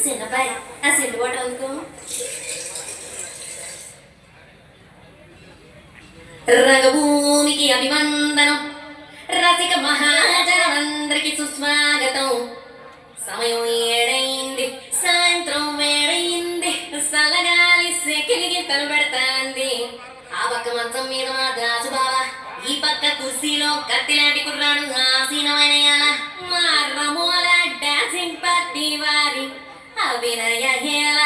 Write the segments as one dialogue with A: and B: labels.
A: చిన్నపాయ ఆ సెల్లు కూడా అందుకో. రంగభూమికి అభివందనం, రసిక మహాజనమందరికి సుస్వాగతం. సమయం ఏడైంది, సాయంత్రం వేడైంది, సలగాలి సెకిలికి తలబెడతాంది. ఆ పక్క మంచం మీద మా దాసు బావా, ఈ పక్క కుర్సీలో కత్తిలాంటి కుర్రాడు ఆసీనమైన మా రమోల డాన్సింగ్ పార్టీ వారి అభినయ హేళ.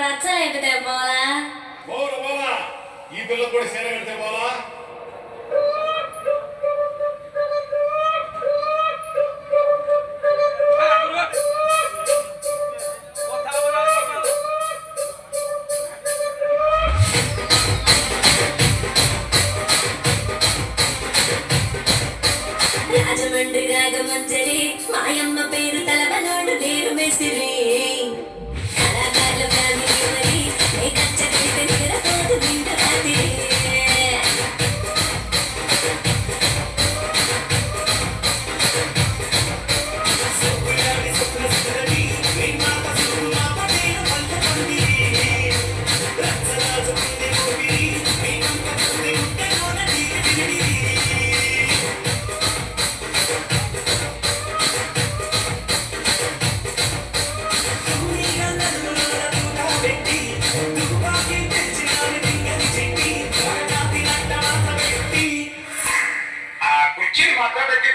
A: రచ్చలేపితే పోలా
B: ఈ పిల్ల కూడా సేన పెడితే పోలా.
A: రాజమండ్రి రాగమంజరి మాయమ్మ పేరు తలవనోడు లేరు మెసిరి. కళాకారుల ఫ్యామిలీ మరి ఏ కచ్చడి నిద్రపోతు నిండు రాత్రి.
B: కుర్చీని మాట్లాడకి